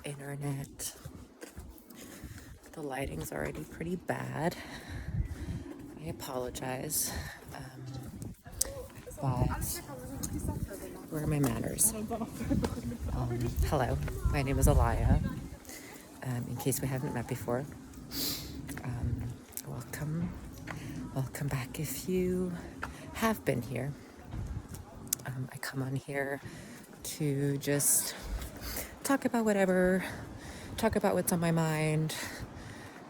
internet. The lighting's already pretty bad. I apologize. But where are my manners? Hello, my name is Alaya. In case we haven't met before, welcome. Welcome back if you have been here. I come on here to just talk about whatever, talk about what's on my mind,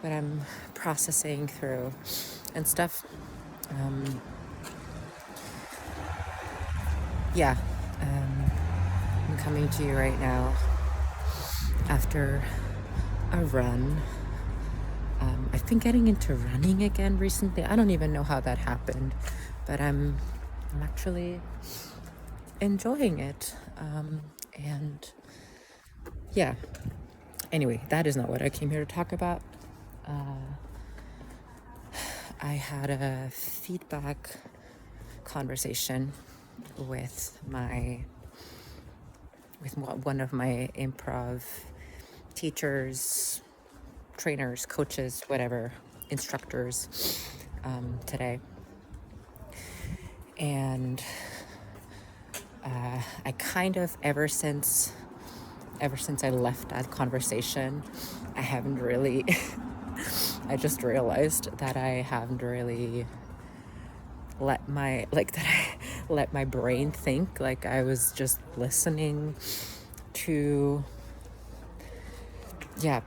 what I'm processing through and stuff. I'm coming to you right now after a run. I've been getting into running again recently. I don't even know how that happened, but I'm actually enjoying it. And yeah, anyway, that is not what I came here to talk about. I had a feedback conversation with one of my improv teachers, trainers, coaches, whatever, instructors today. And I kind of, ever since I left that conversation, I haven't really, I just realized that I haven't really let my brain think. Like, I was just listening to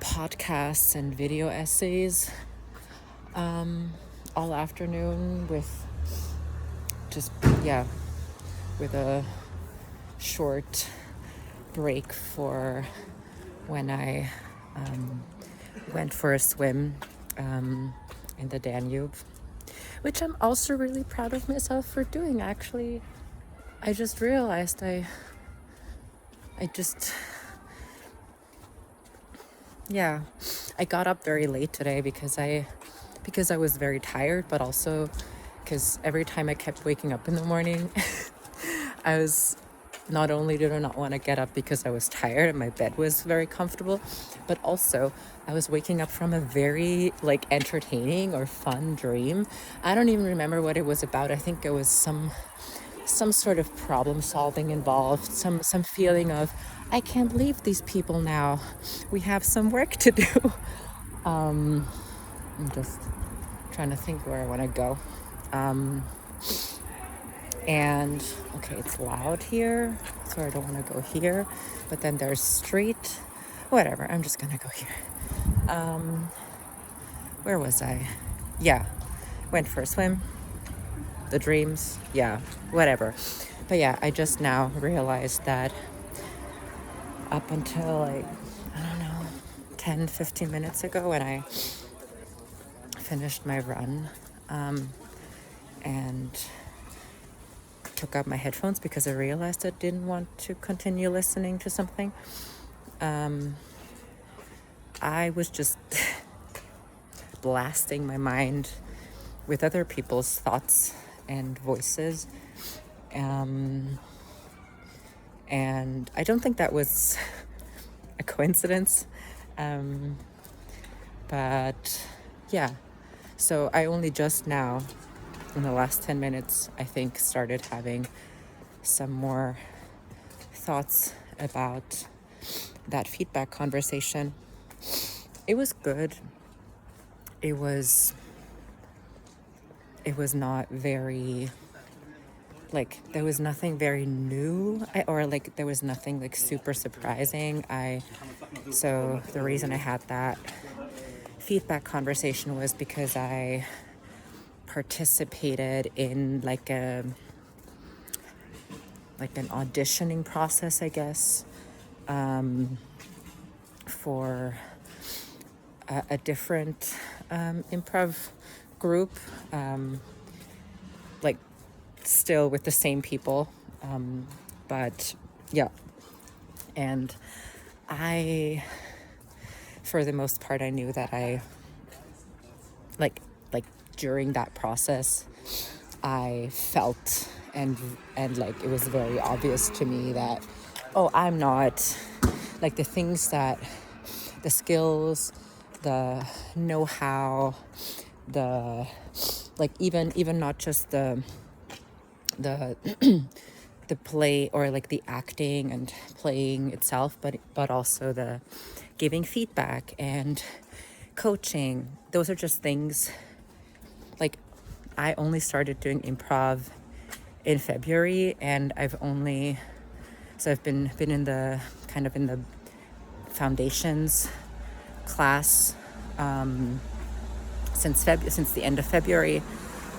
podcasts and video essays all afternoon with a short break for when I went for a swim in the Danube, which I'm also really proud of myself for doing. Actually, I just realized I got up very late today because I was very tired, but also because every time I kept waking up in the morning, not only did I not want to get up because I was tired and my bed was very comfortable, but also I was waking up from a very entertaining or fun dream. I don't even remember what it was about. I think it was some sort of problem solving involved, some feeling of, I can't leave these people now. We have some work to do. I'm just trying to think where I want to go. And okay, it's loud here, so I don't want to go here. But then there's street. Whatever, I'm just gonna go here. Where was I? Yeah, went for a swim. The dreams, whatever. But yeah, I just now realized that up until I don't know, 10, 15 minutes ago, when I finished my run and took out my headphones because I realized I didn't want to continue listening to something, I was just blasting my mind with other people's thoughts and voices. And I don't think that was a coincidence. But yeah, so I only just now, in the last 10 minutes, I think, started having some more thoughts about that feedback conversation. It was good. It was not very, there was nothing very new, or there was nothing super surprising. So the reason I had that feedback conversation was because I participated in an auditioning process, I guess, for a different improv group, still with the same people, but yeah. And I, for the most part, I knew that I during that process, I felt and it was very obvious to me that, I'm not like the things that, the skills, the know-how, the, like even not just the the play or like the acting and playing itself, but also the giving feedback and coaching. Those are just things like, I only started doing improv in February, and I've been in the kind of in the foundations class since the end of February.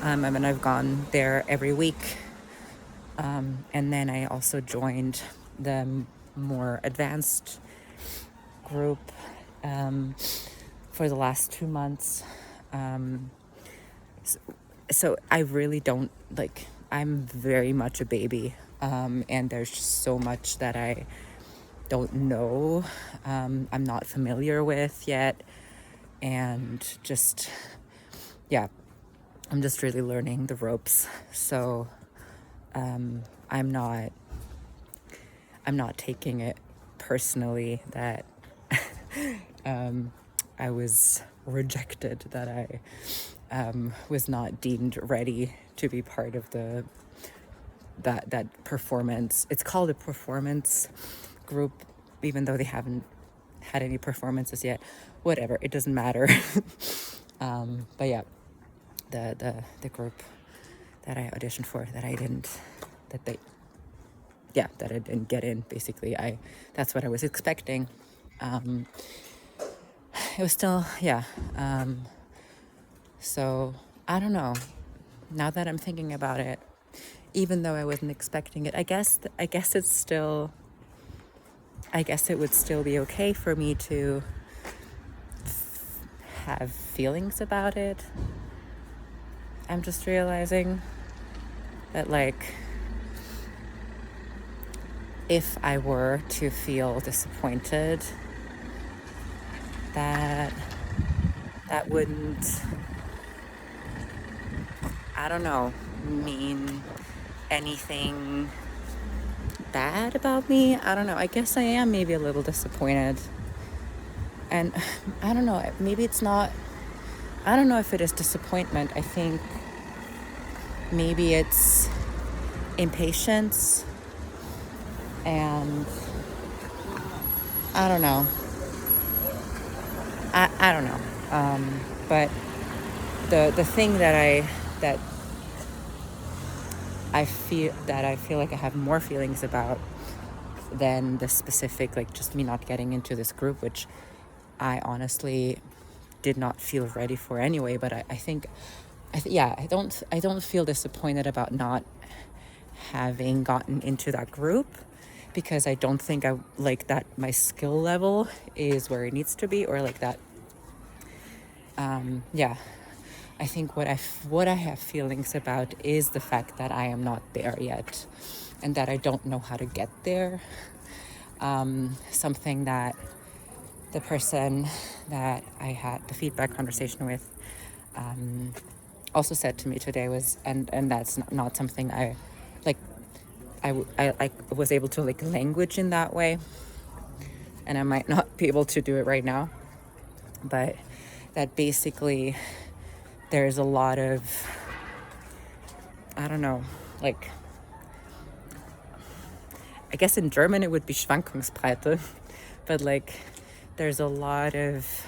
And I've gone there every week. And then I also joined the more advanced group for the last 2 months. So I really don't like, I'm very much a baby. And there's just so much that I don't know. I'm not familiar with yet. And just, yeah, I'm just really learning the ropes. So I'm not taking it personally that I was rejected, that I was not deemed ready to be part of that performance. It's called a performance group, even though they haven't had any performances yet. Whatever, it doesn't matter. But yeah, the group that I auditioned for, that I didn't get in, basically. That's what I was expecting. It was still, yeah. So I don't know. Now that I'm thinking about it, even though I wasn't expecting it, I guess it's still, I guess it would still be okay for me to have feelings about it. I'm just realizing that, like, if I were to feel disappointed, that wouldn't, I don't know, mean anything bad about me. I don't know. I guess I am maybe a little disappointed. And I don't know, maybe it's not, I don't know if it is disappointment. I think maybe it's impatience, and I don't know. I don't know. But the thing that I feel like I have more feelings about than the specific, like, just me not getting into this group, which I honestly did not feel ready for anyway. But I think I don't feel disappointed about not having gotten into that group, because I don't think I like that my skill level is where it needs to be, or like that. I think what I have feelings about is the fact that I am not there yet, and that I don't know how to get there. Something that the person that I had the feedback conversation with also said to me today was, and that's not something I like. I was able to like language in that way, and I might not be able to do it right now, but that basically there's a lot of, I don't know, like, I guess in German it would be Schwankungsbreite, but like there's a lot of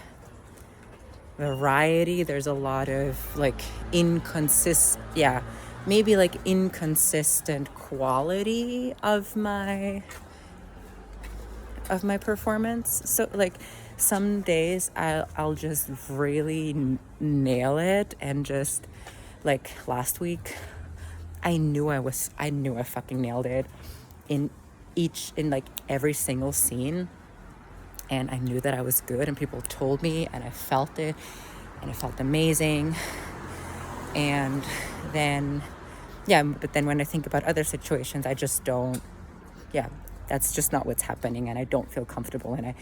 variety, there's a lot of like maybe like inconsistent quality of my performance. So like some days I'll just really nail it, and just like last week I knew I fucking nailed it in like every single scene, and I knew that I was good, and people told me, and I felt it, and it felt amazing. And then but then when I think about other situations, I just don't, that's just not what's happening, and I don't feel comfortable, and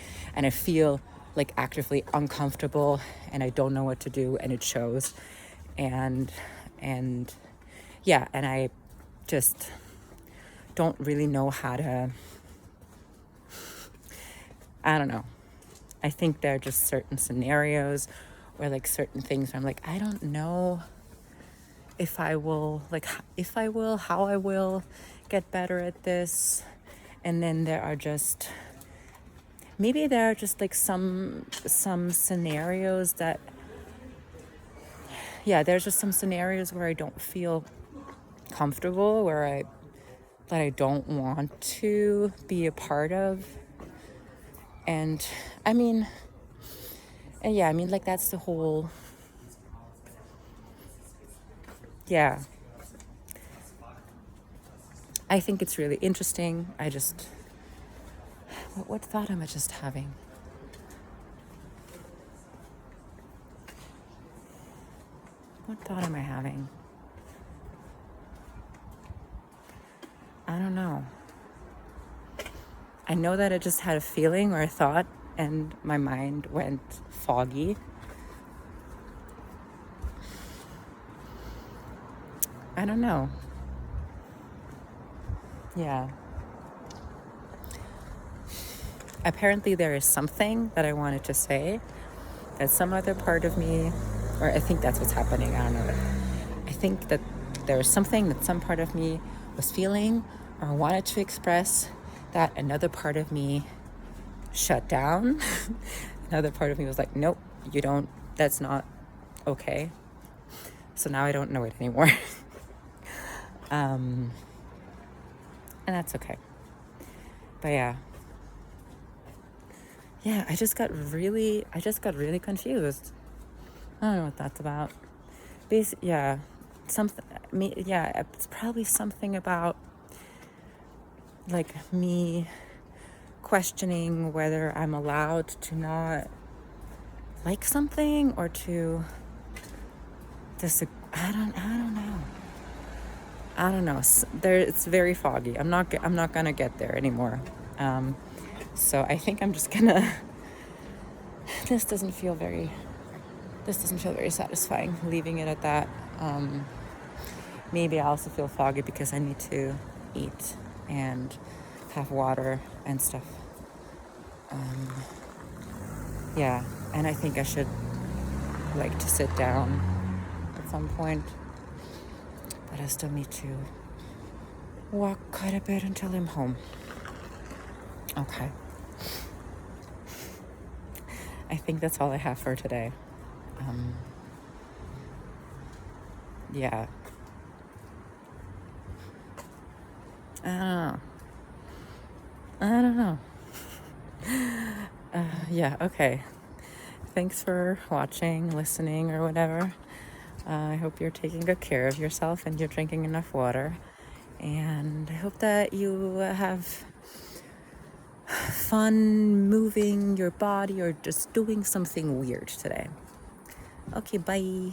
I feel like actively uncomfortable, and I don't know what to do, and it shows. And I just don't really know how to I don't know. I think there are just certain scenarios or like certain things where I'm like, I don't know if I will, how I will get better at this. And then there are just, maybe there are just like some scenarios that, yeah, there's just some scenarios where I don't feel comfortable, that I don't want to be a part of. And I mean, and yeah, I mean, like, that's the whole, yeah. I think it's really interesting. What thought am I just having? What thought am I having? I don't know. I know that I just had a feeling or a thought and my mind went foggy. I don't know. Yeah. Apparently there is something that I wanted to say that some other part of me, or I think that's what's happening, I don't know. I think that there is something that some part of me was feeling or wanted to express that another part of me shut down. Another part of me was like, nope, you don't, that's not okay. So now I don't know it anymore. And that's okay. But yeah, I just got really confused. I don't know what that's about. Yeah, it's probably something about like me questioning whether I'm allowed to not like something or to disagree. I don't know. I don't know. It's very foggy. I'm not gonna get there anymore. So I think I'm just gonna. This doesn't feel very satisfying. Leaving it at that. Maybe I also feel foggy because I need to eat and have water and stuff. Yeah, and I think I should like to sit down at some point, but I still need to walk quite a bit until I'm home. Okay. I think that's all I have for today. Yeah. I don't know. Yeah, okay. Thanks for watching, listening, or whatever. I hope you're taking good care of yourself and you're drinking enough water. And I hope that you have fun moving your body or just doing something weird today. Okay, bye.